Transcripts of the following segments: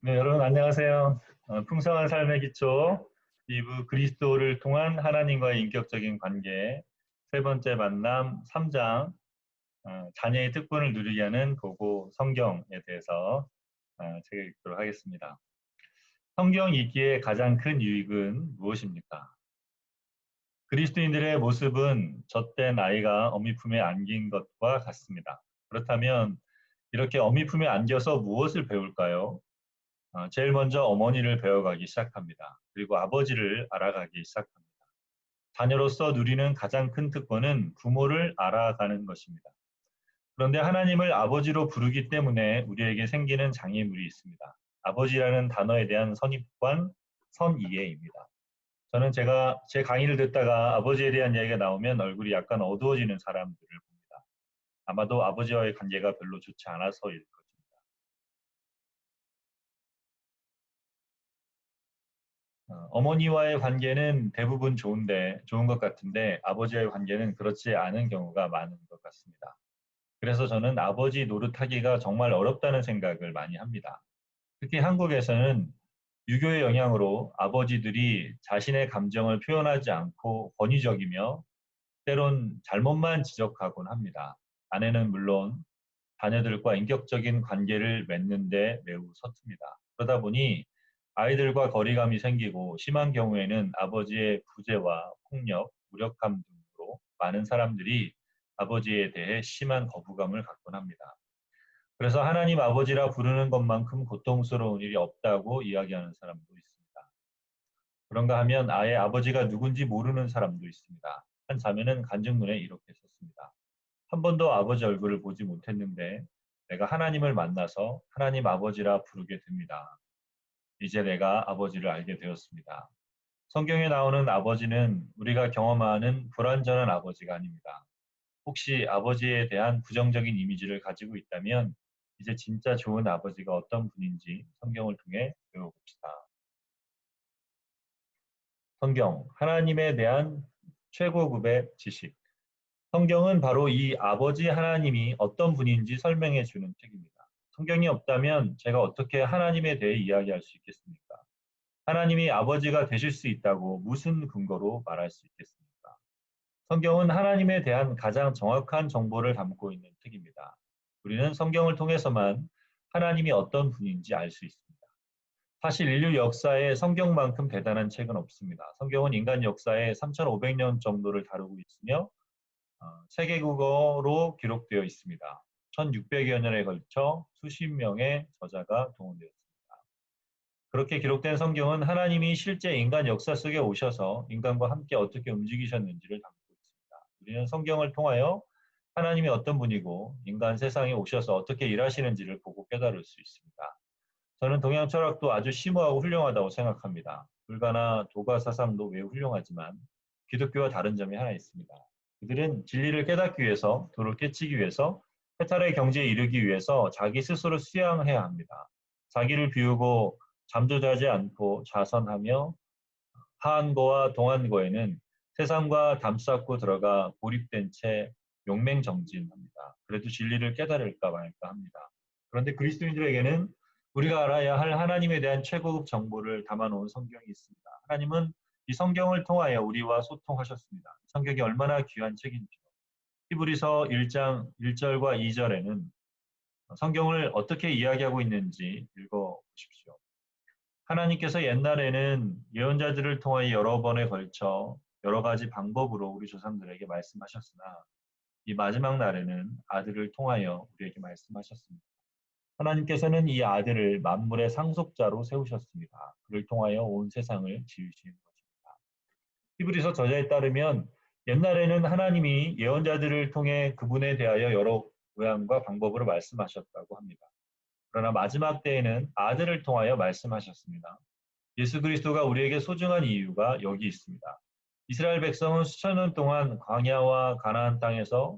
네, 여러분 안녕하세요. 풍성한 삶의 기초 2부 그리스도를 통한 하나님과의 인격적인 관계 세 번째 만남 3장 자녀의 특권을 누리게 하는 고고 성경에 대해서 책을 읽도록 하겠습니다. 성경 읽기의 가장 큰 유익은 무엇입니까? 그리스도인들의 모습은 젖된 아이가 어미 품에 안긴 것과 같습니다. 그렇다면 이렇게 어미 품에 안겨서 무엇을 배울까요? 제일 먼저 어머니를 배워가기 시작합니다. 그리고 아버지를 알아가기 시작합니다. 자녀로서 누리는 가장 큰 특권은 부모를 알아가는 것입니다. 그런데 하나님을 아버지로 부르기 때문에 우리에게 생기는 장애물이 있습니다. 아버지라는 단어에 대한 선입관, 선이해입니다. 저는 제가 제 강의를 듣다가 아버지에 대한 이야기가 나오면 얼굴이 약간 어두워지는 사람들을 봅니다. 아마도 아버지와의 관계가 별로 좋지 않아서일 것입니다. 어머니와의 관계는 대부분 좋은 것 같은데 아버지와의 관계는 그렇지 않은 경우가 많은 것 같습니다. 그래서 저는 아버지 노릇하기가 정말 어렵다는 생각을 많이 합니다. 특히 한국에서는 유교의 영향으로 아버지들이 자신의 감정을 표현하지 않고 권위적이며 때론 잘못만 지적하곤 합니다. 아내는 물론 자녀들과 인격적인 관계를 맺는데 매우 서툽니다. 그러다 보니 아이들과 거리감이 생기고 심한 경우에는 아버지의 부재와 폭력, 무력함 등으로 많은 사람들이 아버지에 대해 심한 거부감을 갖곤 합니다. 그래서 하나님 아버지라 부르는 것만큼 고통스러운 일이 없다고 이야기하는 사람도 있습니다. 그런가 하면 아예 아버지가 누군지 모르는 사람도 있습니다. 한 자매는 간증문에 이렇게 썼습니다. 한 번도 아버지 얼굴을 보지 못했는데 내가 하나님을 만나서 하나님 아버지라 부르게 됩니다. 이제 내가 아버지를 알게 되었습니다. 성경에 나오는 아버지는 우리가 경험하는 불완전한 아버지가 아닙니다. 혹시 아버지에 대한 부정적인 이미지를 가지고 있다면 이제 진짜 좋은 아버지가 어떤 분인지 성경을 통해 배워봅시다. 성경, 하나님에 대한 최고급의 지식. 성경은 바로 이 아버지 하나님이 어떤 분인지 설명해 주는 책입니다. 성경이 없다면 제가 어떻게 하나님에 대해 이야기할 수 있겠습니까? 하나님이 아버지가 되실 수 있다고 무슨 근거로 말할 수 있겠습니까? 성경은 하나님에 대한 가장 정확한 정보를 담고 있는 책입니다. 우리는 성경을 통해서만 하나님이 어떤 분인지 알 수 있습니다. 사실 인류 역사에 성경만큼 대단한 책은 없습니다. 성경은 인간 역사의 3,500년 정도를 다루고 있으며 세계국어로 기록되어 있습니다. 1600여 년에 걸쳐 수십 명의 저자가 동원되었습니다. 그렇게 기록된 성경은 하나님이 실제 인간 역사 속에 오셔서 인간과 함께 어떻게 움직이셨는지를 담고 있습니다. 우리는 성경을 통하여 하나님이 어떤 분이고 인간 세상에 오셔서 어떻게 일하시는지를 보고 깨달을 수 있습니다. 저는 동양 철학도 아주 심오하고 훌륭하다고 생각합니다. 불가나 도가 사상도 매우 훌륭하지만 기독교와 다른 점이 하나 있습니다. 그들은 진리를 깨닫기 위해서, 도를 깨치기 위해서, 해탈의 경지에 이르기 위해서 자기 스스로 수양해야 합니다. 자기를 비우고 잠잠하지 않고 자선하며 하한거와 동한거에는 세상과 담쌓고 들어가 고립된 채 용맹정진합니다. 그래도 진리를 깨달을까 말까 합니다. 그런데 그리스도인들에게는 우리가 알아야 할 하나님에 대한 최고급 정보를 담아놓은 성경이 있습니다. 하나님은 이 성경을 통하여 우리와 소통하셨습니다. 성경이 얼마나 귀한 책인지요. 히브리서 1장 1절과 2절에는 성경을 어떻게 이야기하고 있는지 읽어보십시오. 하나님께서 옛날에는 예언자들을 통하여 여러 번에 걸쳐 여러 가지 방법으로 우리 조상들에게 말씀하셨으나 이 마지막 날에는 아들을 통하여 우리에게 말씀하셨습니다. 하나님께서는 이 아들을 만물의 상속자로 세우셨습니다. 그를 통하여 온 세상을 지으신 것입니다. 히브리서 저자에 따르면 옛날에는 하나님이 예언자들을 통해 그분에 대하여 여러 모양과 방법으로 말씀하셨다고 합니다. 그러나 마지막 때에는 아들을 통하여 말씀하셨습니다. 예수 그리스도가 우리에게 소중한 이유가 여기 있습니다. 이스라엘 백성은 수천 년 동안 광야와 가나안 땅에서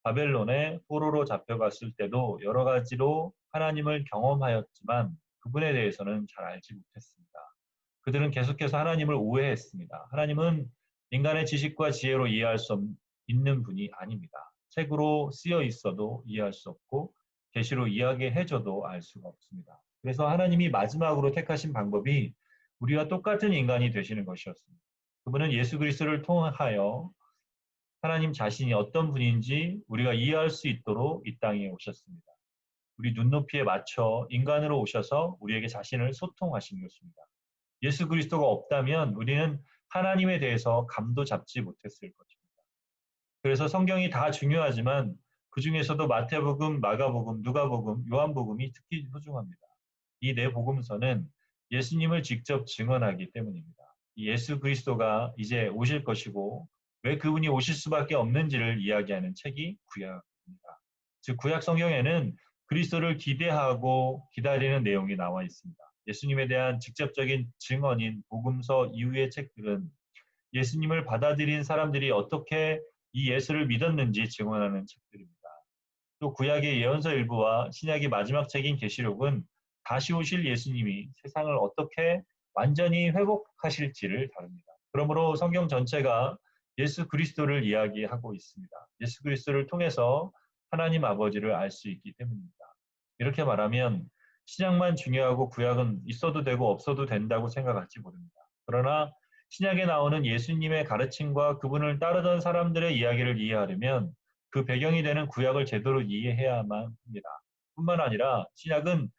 바벨론의 포로로 잡혀갔을 때도 여러 가지로 하나님을 경험하였지만 그분에 대해서는 잘 알지 못했습니다. 그들은 계속해서 하나님을 오해했습니다. 하나님은 인간의 지식과 지혜로 이해할 수 있는 분이 아닙니다. 책으로 쓰여 있어도 이해할 수 없고 계시로 이야기해줘도 알 수가 없습니다. 그래서 하나님이 마지막으로 택하신 방법이 우리와 똑같은 인간이 되시는 것이었습니다. 그분은 예수 그리스도를 통하여 하나님 자신이 어떤 분인지 우리가 이해할 수 있도록 이 땅에 오셨습니다. 우리 눈높이에 맞춰 인간으로 오셔서 우리에게 자신을 소통하신 것입니다. 예수 그리스도가 없다면 우리는 하나님에 대해서 감도 잡지 못했을 것입니다. 그래서 성경이 다 중요하지만 그 중에서도 마태복음, 마가복음, 누가복음, 요한복음이 특히 소중합니다. 이 네 복음서는 예수님을 직접 증언하기 때문입니다. 예수 그리스도가 이제 오실 것이고 왜 그분이 오실 수밖에 없는지를 이야기하는 책이 구약입니다. 즉 구약 성경에는 그리스도를 기대하고 기다리는 내용이 나와 있습니다. 예수님에 대한 직접적인 증언인 복음서 이후의 책들은 예수님을 받아들인 사람들이 어떻게 이 예수를 믿었는지 증언하는 책들입니다. 또 구약의 예언서 일부와 신약의 마지막 책인 계시록은 다시 오실 예수님이 세상을 어떻게 완전히 회복하실지를 다룹니다. 그러므로 성경 전체가 예수 그리스도를 이야기하고 있습니다. 예수 그리스도를 통해서 하나님 아버지를 알 수 있기 때문입니다. 이렇게 말하면 신약만 중요하고 구약은 있어도 되고 없어도 된다고 생각할지 모릅니다. 그러나 신약에 나오는 예수님의 가르침과 그분을 따르던 사람들의 이야기를 이해하려면 그 배경이 되는 구약을 제대로 이해해야만 합니다. 뿐만 아니라 신약은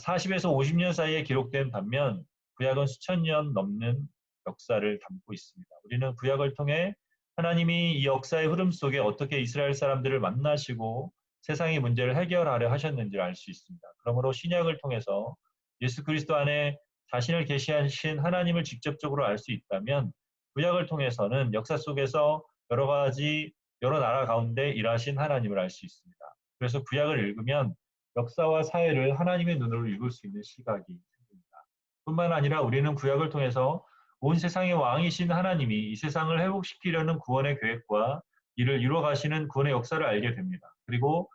40에서 50년 사이에 기록된 반면 구약은 수천 년 넘는 역사를 담고 있습니다. 우리는 구약을 통해 하나님이 이 역사의 흐름 속에 어떻게 이스라엘 사람들을 만나시고 세상의 문제를 해결하려 하셨는지를 알 수 있습니다. 그러므로 신약을 통해서 예수 그리스도 안에 자신을 계시하신 하나님을 직접적으로 알 수 있다면 구약을 통해서는 역사 속에서 여러 나라 가운데 일하신 하나님을 알 수 있습니다. 그래서 구약을 읽으면 역사와 사회를 하나님의 눈으로 읽을 수 있는 시각이 생깁니다. 뿐만 아니라 우리는 구약을 통해서 온 세상의 왕이신 하나님이 이 세상을 회복시키려는 구원의 계획과 이를 이루어가시는 구원의 역사를 알게 됩니다. 그리고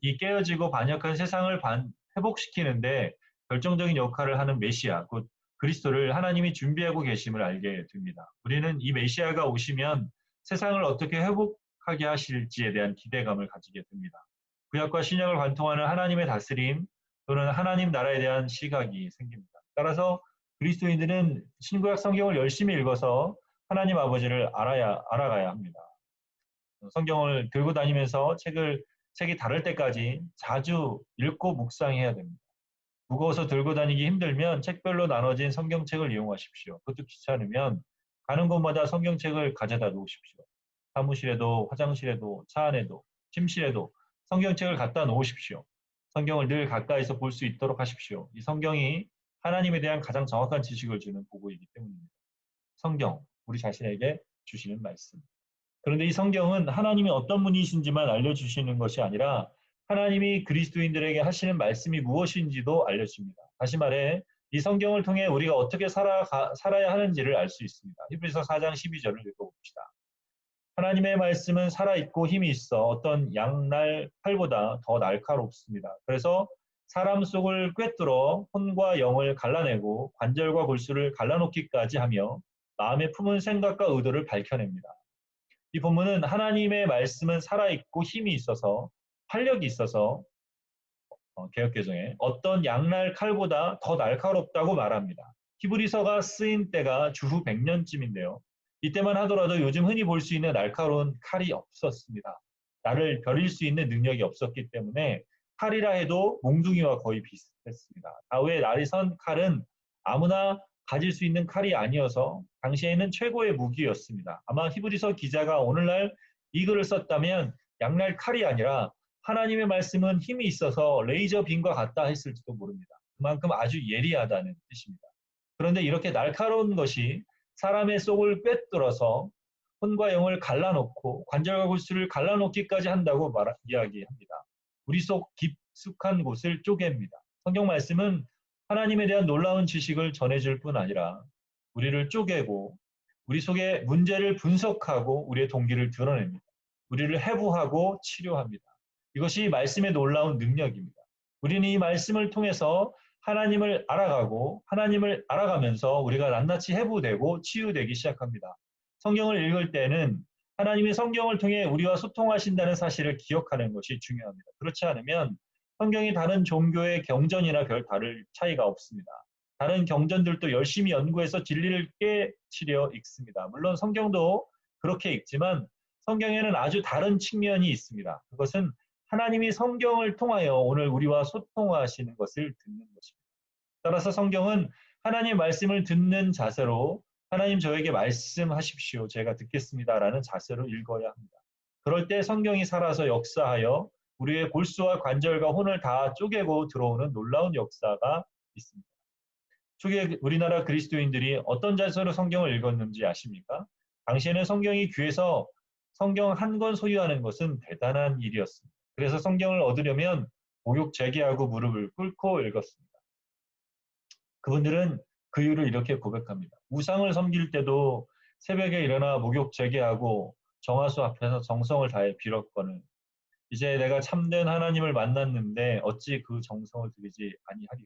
이 깨어지고 반역한 세상을 회복시키는데 결정적인 역할을 하는 메시아, 곧 그리스도를 하나님이 준비하고 계심을 알게 됩니다. 우리는 이 메시아가 오시면 세상을 어떻게 회복하게 하실지에 대한 기대감을 가지게 됩니다. 구약과 신약을 관통하는 하나님의 다스림 또는 하나님 나라에 대한 시각이 생깁니다. 따라서 그리스도인들은 신구약 성경을 열심히 읽어서 하나님 아버지를 알아가야 합니다. 성경을 들고 다니면서 책이 다를 때까지 자주 읽고 묵상해야 됩니다. 무거워서 들고 다니기 힘들면 책별로 나눠진 성경책을 이용하십시오. 그것도 귀찮으면 가는 곳마다 성경책을 가져다 놓으십시오. 사무실에도 화장실에도 차 안에도 침실에도 성경책을 갖다 놓으십시오. 성경을 늘 가까이서 볼 수 있도록 하십시오. 이 성경이 하나님에 대한 가장 정확한 지식을 주는 도구이기 때문입니다. 성경, 우리 자신에게 주시는 말씀. 그런데 이 성경은 하나님이 어떤 분이신지만 알려주시는 것이 아니라 하나님이 그리스도인들에게 하시는 말씀이 무엇인지도 알려줍니다. 다시 말해 이 성경을 통해 우리가 어떻게 살아야 하는지를 알 수 있습니다. 히브리서 4장 12절을 읽어봅시다. 하나님의 말씀은 살아있고 힘이 있어 어떤 양날 칼보다 더 날카롭습니다. 그래서 사람 속을 꿰뚫어 혼과 영을 갈라내고 관절과 골수를 갈라놓기까지 하며 마음에 품은 생각과 의도를 밝혀냅니다. 이 본문은 하나님의 말씀은 살아있고 힘이 있어서 활력이 있어서 개역개정에 어떤 양날 칼보다 더 날카롭다고 말합니다. 히브리서가 쓰인 때가 주후 100년쯤인데요. 이때만 하더라도 요즘 흔히 볼 수 있는 날카로운 칼이 없었습니다. 나를 벼릴 수 있는 능력이 없었기 때문에 칼이라 해도 몽둥이와 거의 비슷했습니다. 다윗의 날이 선 칼은 아무나 가질 수 있는 칼이 아니어서 당시에는 최고의 무기였습니다. 아마 히브리서 기자가 오늘날 이 글을 썼다면 양날 칼이 아니라 하나님의 말씀은 힘이 있어서 레이저 빔과 같다 했을지도 모릅니다. 그만큼 아주 예리하다는 뜻입니다. 그런데 이렇게 날카로운 것이 사람의 속을 꿰뚫어서 혼과 영을 갈라놓고 관절과 골수를 갈라놓기까지 한다고 이야기합니다. 우리 속 깊숙한 곳을 쪼갭니다. 성경 말씀은 하나님에 대한 놀라운 지식을 전해줄 뿐 아니라 우리를 쪼개고 우리 속의 문제를 분석하고 우리의 동기를 드러냅니다. 우리를 해부하고 치료합니다. 이것이 말씀의 놀라운 능력입니다. 우리는 이 말씀을 통해서 하나님을 알아가고 하나님을 알아가면서 우리가 낱낱이 해부되고 치유되기 시작합니다. 성경을 읽을 때는 하나님의 성경을 통해 우리와 소통하신다는 사실을 기억하는 것이 중요합니다. 그렇지 않으면 성경이 다른 종교의 경전이나 별 다를 차이가 없습니다. 다른 경전들도 열심히 연구해서 진리를 깨치려 읽습니다. 물론 성경도 그렇게 읽지만 성경에는 아주 다른 측면이 있습니다. 그것은 하나님이 성경을 통하여 오늘 우리와 소통하시는 것을 듣는 것입니다. 따라서 성경은 하나님 말씀을 듣는 자세로 하나님 저에게 말씀하십시오. 제가 듣겠습니다라는 자세로 읽어야 합니다. 그럴 때 성경이 살아서 역사하여 우리의 골수와 관절과 혼을 다 쪼개고 들어오는 놀라운 역사가 있습니다. 초기 우리나라 그리스도인들이 어떤 자세로 성경을 읽었는지 아십니까? 당시에는 성경이 귀에서 성경 한 권 소유하는 것은 대단한 일이었습니다. 그래서 성경을 얻으려면 목욕 재개하고 무릎을 꿇고 읽었습니다. 그분들은 그 이유를 이렇게 고백합니다. 우상을 섬길 때도 새벽에 일어나 목욕 재개하고 정화수 앞에서 정성을 다해 빌었거늘 이제 내가 참된 하나님을 만났는데 어찌 그 정성을 들이지 아니하리요.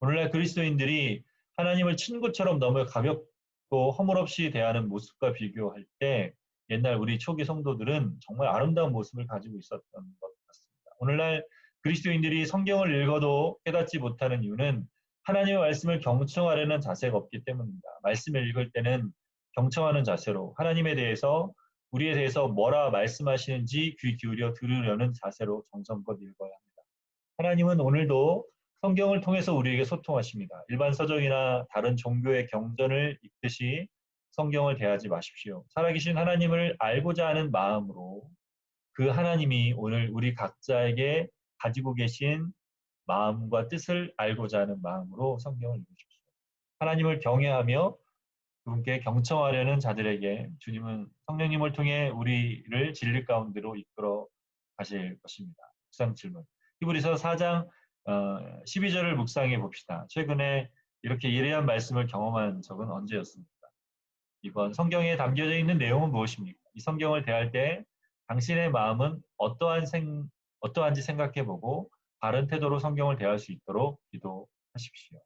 오늘날 그리스도인들이 하나님을 친구처럼 너무 가볍고 허물없이 대하는 모습과 비교할 때 옛날 우리 초기 성도들은 정말 아름다운 모습을 가지고 있었던 것 같습니다. 오늘날 그리스도인들이 성경을 읽어도 깨닫지 못하는 이유는 하나님의 말씀을 경청하려는 자세가 없기 때문입니다. 말씀을 읽을 때는 경청하는 자세로 하나님에 대해서 우리에 대해서 뭐라 말씀하시는지 귀 기울여 들으려는 자세로 정성껏 읽어야 합니다. 하나님은 오늘도 성경을 통해서 우리에게 소통하십니다. 일반 서적이나 다른 종교의 경전을 읽듯이 성경을 대하지 마십시오. 살아계신 하나님을 알고자 하는 마음으로 그 하나님이 오늘 우리 각자에게 가지고 계신 마음과 뜻을 알고자 하는 마음으로 성경을 읽으십시오. 하나님을 경외하며 그분께 경청하려는 자들에게 주님은 성령님을 통해 우리를 진리 가운데로 이끌어 가실 것입니다. 묵상 질문. 히브리서 4장 12절을 묵상해 봅시다. 최근에 이렇게 예리한 말씀을 경험한 적은 언제였습니까? 이번 성경에 담겨져 있는 내용은 무엇입니까? 이 성경을 대할 때 당신의 마음은 어떠한지 생각해 보고 바른 태도로 성경을 대할 수 있도록 기도하십시오.